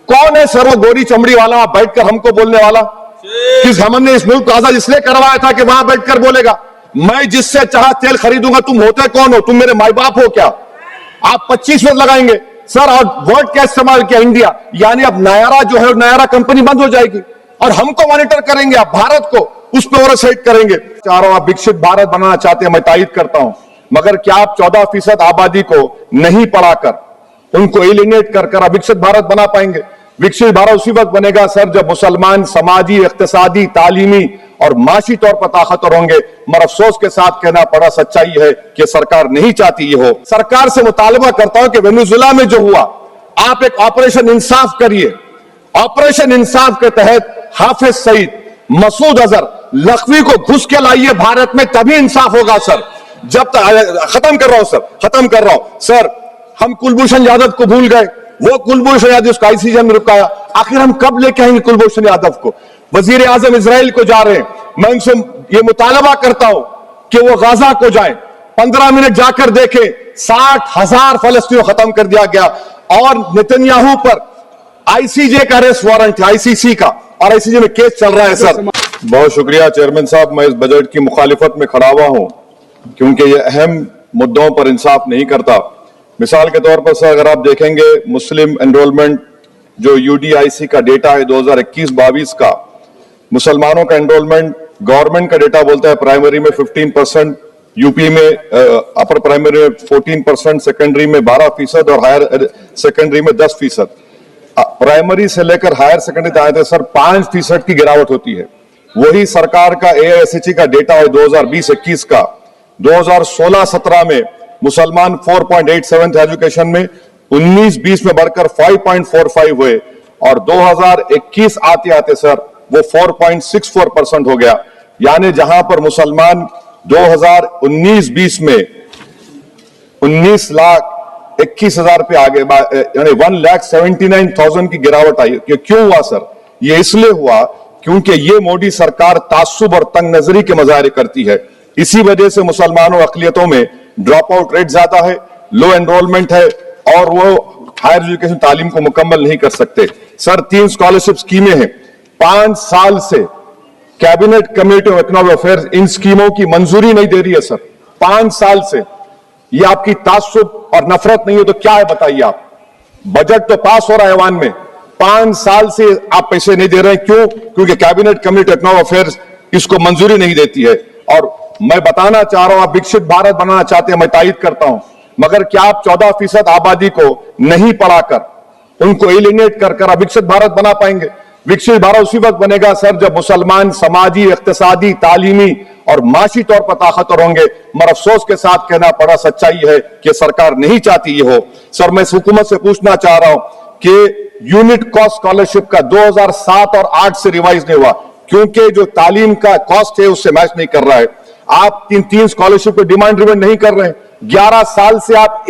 कौन है सर वो गोरी चमड़ी वाला बैठकर हमको बोलने वाला? कि हमने इस मुल्क को आजाद इसलिए करवाया था कि वहां बैठकर बोलेगा मैं जिससे चाह तेल खरीदूंगा। तुम होते कौन हो? तुम मेरे माई बाप हो क्या? आप 25 मिनट लगाएंगे सर। और वर्ड क्या इस्तेमाल किया? इंडिया। यानी अब नायरा जो है नयारा कंपनी बंद हो जाएगी और हमको मॉनिटर करेंगे, आप भारत को उस पर ओवरसाइट करेंगे। चाह रहा हूं आप विकसित भारत बनाना चाहते हैं, मैं तायद करता हूं, मगर क्या आप 14% आबादी को नहीं पढ़ाकर उनको एलिनेट कर आप विकसित भारत बना पाएंगे? विकसित भारत उसी वक्त बनेगा सर जब मुसलमान समाजी, इक्तिसादी, तालीमी और माशी तौर पर ताकतवर होंगे। मगर अफसोस के साथ कहना पड़ा, सच्चाई है कि सरकार नहीं चाहती ये हो। सरकार से मुतालबा करता हूं कि वेनेजुएला में जो हुआ, आप एक ऑपरेशन इंसाफ करिए। ऑपरेशन इंसाफ के तहत हाफिज सईद, मसूद अजहर, लखवी को घुस के लाइए भारत में, तभी इंसाफ होगा सर। जब तक खत्म कर रहा हूं सर, हम कुलभूषण यादव को भूल गए। वो कुलभूषण यादव उसको आईसीजे में रुकाया। आखिर हम कब लेके आएंगे कुलभूषण यादव को? वजीर आजम इजराइल को जा रहे हैं, मैं उनसे ये मुतालबा करता हूं कि वो गाजा को जाए, 15 मिनट जाकर देखें, 60,000 फलस्तीनियों को खत्म कर दिया गया। और नेतन्याहू पर आईसीजे का अरेस्ट वारंट है, आईसीसी का, और आईसीजे में केस चल रहा है सर। बहुत शुक्रिया चेयरमैन साहब, मैं इस बजट की मुखालिफत में खड़ा हुआ हूं क्योंकि ये अहम मुद्दों पर इंसाफ नहीं करता। मिसाल के तौर पर सर, अगर आप देखेंगे मुस्लिम एनरोलमेंट जो यूडीआईसी का डेटा है 2021-22 का, मुसलमानों का एनरोलमेंट गवर्नमेंट का डेटा बोलता है प्राइमरी में 15%, यूपी में अपर प्राइमरी में 14%, सेकेंडरी में 12% और हायर सेकेंडरी में 10%। प्राइमरी से लेकर हायर सेकेंडरी तक आए थे सर 5% की गिरावट होती है। वही सरकार का एआईएसएचई का डेटा है 2020-21 का, 2016-17 में मुसलमान 4.87 थे एजुकेशन में, 19-20 में बढ़कर 5.45 हुए और 2021 आते आते सर वो 4.64% हो गया। यानी जहां पर मुसलमान 2019-20 में 19,21,000 पे आगे, यानी 1,79,000 की गिरावट आई। क्यों हुआ सर? ये इसलिए हुआ क्योंकि ये मोदी सरकार तासुब और तंग नजरी के मुजाहरे करती है। इसी वजह से मुसलमानों अकलियतों में ड्रॉप आउट रेट ज्यादा है, लो एनरोलमेंट है और वो हायर एजुकेशन तालीम को मुकम्मल नहीं कर सकते। सर 3 स्कॉलरशिप स्कीमें हैं, 5 साल से cabinet committee of economic affairs in स्कीमों की मंजूरी नहीं दे रही है सर, 5 साल से। ये आपकी तासुब और नफरत नहीं है तो क्या है बताइए आप? बजट तो पास हो रहा है ऐवान में, 5 साल से आप पैसे नहीं दे रहे हैं। क्यों? क्योंकि cabinet committee of economic affairs इसको मंजूरी नहीं देती है। और मैं बताना चाह रहा हूं, आप विकसित भारत बनाना चाहते हैं, मैं तायद करता हूं, मगर क्या आप 14% आबादी को नहीं पढ़ाकर उनको एलिनेट कर आप विकसित भारत बना पाएंगे? विकसित भारत उसी वक्त बनेगा सर जब मुसलमान समाजी, इक्तिसादी, तालीमी और माशी तौर पर ताकतवर होंगे। मगर अफसोस के साथ कहना पड़ा, सच्चाई है कि सरकार नहीं चाहती ये हो। सर मैं हुकूमत से पूछना चाह रहा हूं कि यूनिट कॉस्ट स्कॉलरशिप का 2007 और 8 से रिवाइज नहीं हुआ क्योंकि जो तालीम का कॉस्ट है उससे मैच नहीं कर रहा है। आप 3 स्कॉलरशिप को डिमांड ड्रिवन नहीं कर रहे हैं। 11 साल से आप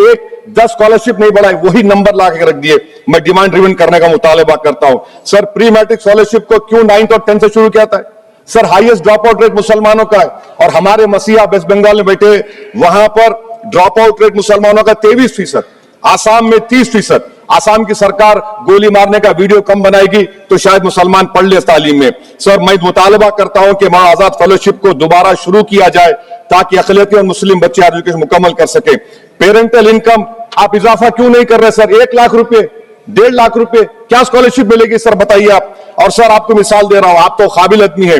10 स्कॉलरशिप नहीं बढ़ाए, वही नंबर ला के रख दिए। मैं डिमांड ड्रिवन करने का मुतालबा करता हूं। सर प्री मैट्रिक स्कॉलरशिप को क्यों 9th और 10th से शुरू किया था? Sir highest drop out rate मुसलमानों का है और हमारे मसीहा वेस्ट बंगाल में बैठे, वहां पर ड्रॉप आउट रेट मुसलमानों का 23%, आसाम में 30%। आसाम की सरकार गोली मारने का वीडियो कम बनाएगी तो शायद मुसलमान पढ़ ले तालीम में। सर मैं मुतालबा करता हूं कि मौलाना आजाद फेलोशिप को दोबारा शुरू किया जाए ताकि अक़लियती और मुस्लिम बच्चे एजुकेशन मुकम्मल कर सके। पेरेंटल इनकम आप इजाफा क्यों नहीं कर रहे सर? 1 लाख रुपए, 1.5 लाख रुपए क्या स्कॉलरशिप मिलेगी सर बताइए आप? और सर आपको मिसाल दे रहा हूं, आप तो काबिल आदमी है।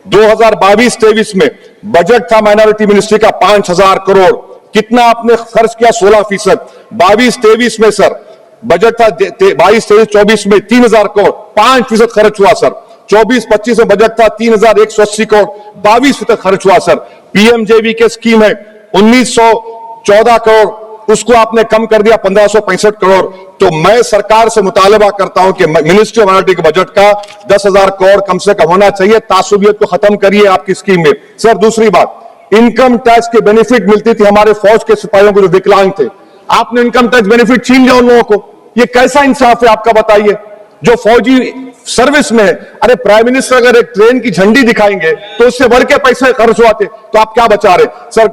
2022-23 में बजट था माइनॉरिटी मिनिस्ट्री का 5,000 करोड़, कितना आपने खर्च किया? 16%। 22-23 में सर बजट था 22-23-24 में 3,000 करोड़, 5% खर्च हुआ सर। 24-25 में बजट था 3,180 करोड़, 22% खर्च हुआ सर। पीएमजेवी के स्कीम है 1,914 करोड़, उसको आपने कम कर दिया 1,565 करोड़। तो मैं सरकार से मुतालबा करता हूं कि मिनिस्ट्री ऑफ माइनॉरिटी के बजट का 10,000 करोड़ कम से कम होना चाहिए। तासुबियत को खत्म करिए आपकी स्कीम में। सर दूसरी बात, इनकम टैक्स के बेनिफिट मिलती थी हमारे फौज के सिपाहियों को जो विकलांग थे, आपने इनकम टैक्स बेनिफिट छीन लिया उन लोगों को। ये कैसा इंसाफ है आपका बताइए? जो फौजी सर्विस में है, अरे प्राइम मिनिस्टर अगर एक ट्रेन की झंडी दिखाएंगे तो उससे बढ़ के पैसे खर्च होते, तो आप क्या बचा रहे? सर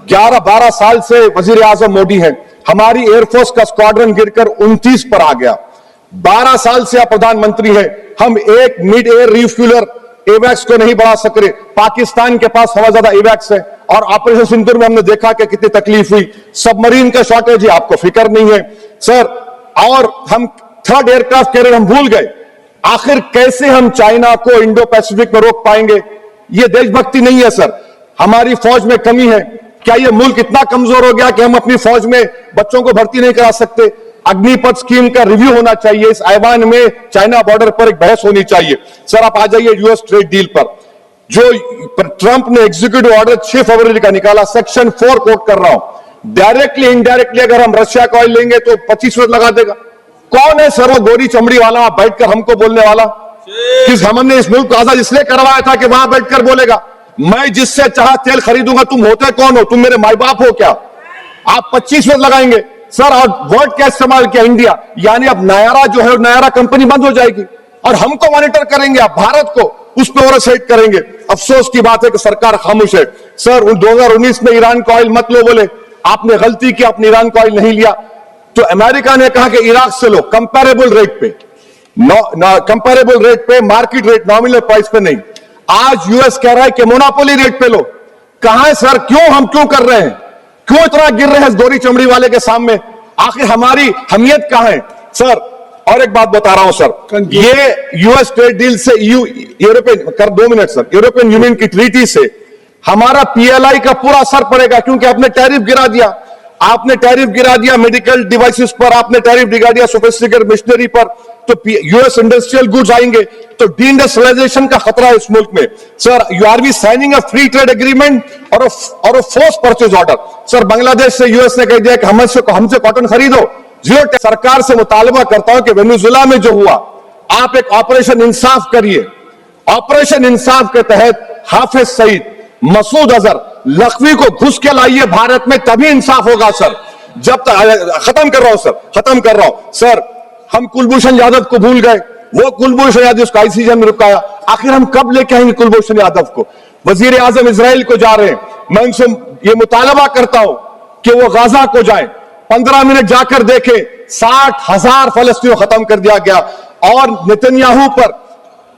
11-12 साल से वजीर आजम मोदी हैं, हमारी एयरफोर्स का स्क्वाड्रन गिरकर 29 पर आ गया। 12 साल से आप प्रधानमंत्री है, हम एक मिड एयर रिफ्यूलर एवैक्स को नहीं बढ़ा सक रहे। पाकिस्तान के पास हवा ज्यादा एवैक्स है, और ऑपरेशन सिंदूर में हमने देखा कि कितनी तकलीफ हुई। सबमरीन का शॉर्टेज है, आपको फिक्र नहीं है सर। और हम थर्ड एयरक्राफ्ट कैरियर हम भूल गए। आखिर कैसे हम चाइना को इंडो पैसिफिक में रोक पाएंगे? यह देशभक्ति नहीं है सर। हमारी फौज में कमी है। क्या यह मुल्क इतना कमजोर हो गया कि हम अपनी फौज में बच्चों को भर्ती नहीं करा सकते? अग्निपथ स्कीम का रिव्यू होना चाहिए। इस ऐवान में चाइना बॉर्डर पर एक बहस होनी चाहिए। सर आप आ जाइए यूएस ट्रेड डील पर। जो ट्रंप ने एग्जीक्यूटिव ऑर्डर 6 फरवरी का निकाला, सेक्शन 4 कोट कर रहा हूं, डायरेक्टली इनडायरेक्टली अगर हम रशिया का ऑयल लेंगे तो 25% लगा देगा। कौन है सर वो गोरी चमड़ी वाला बैठकर हमको बोलने वाला? किस हमने इस मुल्क को आजाद इसलिए करवाया था कि वहां बैठकर बोलेगा मैं जिससे चाह तेल खरीदूंगा। तुम होते कौन हो? तुम मेरे माई बाप हो क्या? आप 25% लगाएंगे सर। और वर्ड क्या इस्तेमाल किया? इंडिया, यानी अब नयारा जो है नयारा कंपनी बंद हो जाएगी और हमको मॉनिटर करेंगे, आप भारत को उस पर ओवरसाइट करेंगे। अफसोस की बात है कि सरकार खामोश है। सर 2019 में ईरान का ऑयल मत लो बोले, आपने गलती की, आपने ईरान का ऑयल नहीं लिया। तो अमेरिका ने कहा कि इराक से लो, कंपेरेबल रेट पे, कंपेरेबल रेट पे, मार्केट रेट, नॉमिनल प्राइस पे नहीं। आज यूएस कह रहा है कि मोनोपोली रेट पे लो। कहां है सर? क्यों कर रहे हैं? क्यों इतना गिर रहे हैं इस गोरी चमड़ी वाले के सामने? आखिर हमारी हमियत कहां है सर? और एक बात बता रहा हूं सर, ये यूएस ट्रेड डील से यूरोपियन कर 2 मिनट सर, यूरोपियन यूनियन की ट्रीटी से हमारा पीएलआई का पूरा असर पड़ेगा, क्योंकि आपने टैरिफ गिरा दिया। आपने टैरिफ गिरा दिया मेडिकल डिवाइसेस पर, आपने टैरिफ गिरा दिया सोफिस्टिकेटेड मशीनरी पर। तो यूएस इंडस्ट्रियल गुड्स आएंगे तो डिइंडस्ट्रियलाइजेशन का खतरा है इस मुल्क में। Sir you are we signing a free trade agreement और a force purchase order. Sir Bangladesh से यूएस ने कह दिया कि हमसे कॉटन खरीदो, जीरो टैक्स। सरकार से मुतालबा करता हूं कि वेनेजुएला में जो हुआ, आप एक ऑपरेशन इंसाफ करिए। ऑपरेशन इंसाफ के तहत हाफिज सईद, मसूद अजहर, लखवी को घुस के लाइए भारत में, तभी इंसाफ होगा सर। जब तक खत्म कर रहा हूं सर, हम कुलभूषण यादव को भूल गए। वो कुलभूषण यादव उसको आईसीजे में रुकाया। आखिर हम कब लेके आएंगे कुलभूषण यादव को? वजीर आजम इजराइल को जा रहे हैं। मैं उनसे ये मुतालबा करता हूं कि वो गाजा को जाए, 15 मिनट जाकर देखें, 60,000 फलस्तीनों खत्म कर दिया गया। और नेतन्याहू पर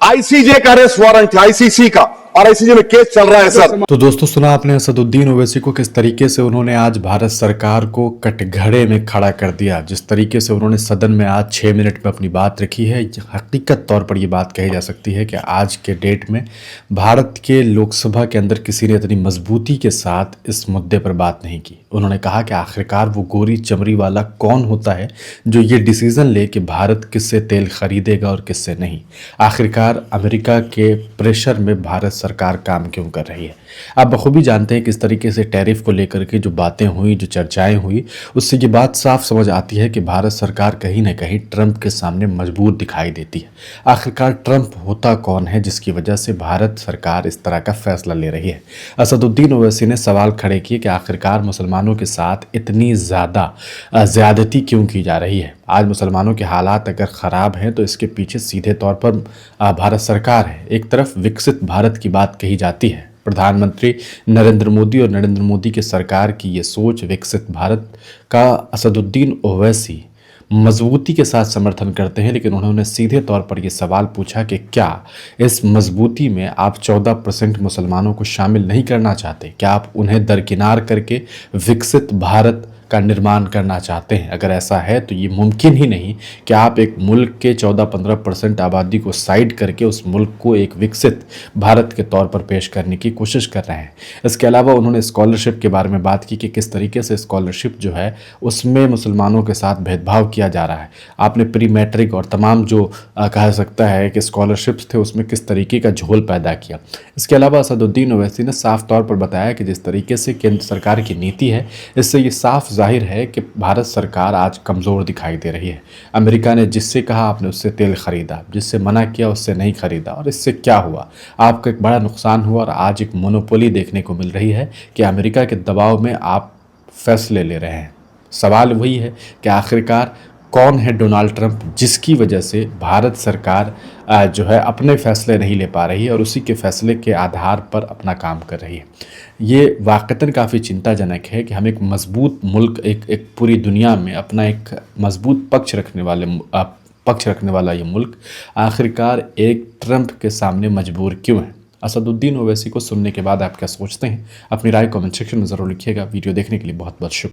आईसीजे का अरेस्ट वारंट है, आईसीसी का, और आईसीजे में केस चल रहा है सर। तो दोस्तों सुना आपने असदुद्दीन ओवैसी को किस तरीके से उन्होंने आज भारत सरकार को कटघरे में खड़ा कर दिया। जिस तरीके से उन्होंने सदन में आज 6 मिनट में अपनी बात रखी है, हकीकत तौर पर यह बात कही जा सकती है कि आज के डेट में भारत के लोकसभा के अंदर किसी ने इतनी मजबूती के साथ इस मुद्दे पर बात नहीं की। उन्होंने कहा कि आखिरकार वो गोरी चमड़ी वाला कौन होता है जो ये डिसीज़न ले कि भारत किससे तेल खरीदेगा और किससे नहीं। आखिरकार अमेरिका के प्रेशर में भारत सरकार काम क्यों कर रही है। आप बखूबी जानते हैं किस तरीके से टैरिफ को लेकर के जो बातें हुई, जो चर्चाएं हुई, उससे ये बात साफ समझ आती है कि भारत सरकार कहीं ना कहीं ट्रंप के सामने मजबूर दिखाई देती है। आखिरकार ट्रंप होता कौन है जिसकी वजह से भारत सरकार इस तरह का फैसला ले रही है। असदुद्दीन ओवैसी ने सवाल खड़े किए कि आखिरकार मुसलमानों के साथ इतनी ज़्यादा ज़्यादती क्यों की जा रही है। आज मुसलमानों के हालात अगर ख़राब हैं तो इसके पीछे सीधे तौर पर भारत सरकार है। एक तरफ विकसित भारत की बात कही जाती है, प्रधानमंत्री नरेंद्र मोदी और नरेंद्र मोदी की सरकार की ये सोच विकसित भारत का असदुद्दीन ओवैसी मजबूती के साथ समर्थन करते हैं। लेकिन उन्होंने सीधे तौर पर यह सवाल पूछा कि क्या इस मजबूती में आप 14% मुसलमानों को शामिल नहीं करना चाहते? क्या आप उन्हें दरकिनार करके विकसित भारत का निर्माण करना चाहते हैं? अगर ऐसा है तो ये मुमकिन ही नहीं कि आप एक मुल्क के 14-15% आबादी को साइड करके उस मुल्क को एक विकसित भारत के तौर पर पेश करने की कोशिश कर रहे हैं। इसके अलावा उन्होंने स्कॉलरशिप के बारे में बात की कि किस तरीके से स्कॉलरशिप जो है उसमें मुसलमानों के साथ भेदभाव किया जा रहा है। आपने प्री मैट्रिक और तमाम जो कहा सकता है कि स्कॉलरशिप्स थे उसमें किस तरीके का झोल पैदा किया। इसके अलावा असदुद्दीन ओवैसी ने साफ तौर पर बताया कि जिस तरीके से केंद्र सरकार की नीति है, इससे ये साफ जाहिर है कि भारत सरकार आज कमज़ोर दिखाई दे रही है। अमेरिका ने जिससे कहा आपने उससे तेल खरीदा, जिससे मना किया उससे नहीं खरीदा, और इससे क्या हुआ? आपका एक बड़ा नुकसान हुआ और आज एक मोनोपोली देखने को मिल रही है कि अमेरिका के दबाव में आप फैसले ले रहे हैं। सवाल वही है कि आखिरकार कौन है डोनाल्ड ट्रंप जिसकी वजह से भारत सरकार जो है अपने फैसले नहीं ले पा रही है और उसी के फैसले के आधार पर अपना काम कर रही है। ये वाक़तन काफ़ी चिंताजनक है कि हम एक मज़बूत मुल्क, एक पूरी दुनिया में अपना एक मज़बूत पक्ष रखने वाले पक्ष रखने वाला ये मुल्क आखिरकार एक ट्रंप के सामने मजबूर क्यों है। असदुद्दीन ओवैसी को सुनने के बाद आप क्या सोचते हैं? अपनी राय कमेंट सेक्शन में ज़रूर लिखिएगा। वीडियो देखने के लिए बहुत बहुत शुक्रिया।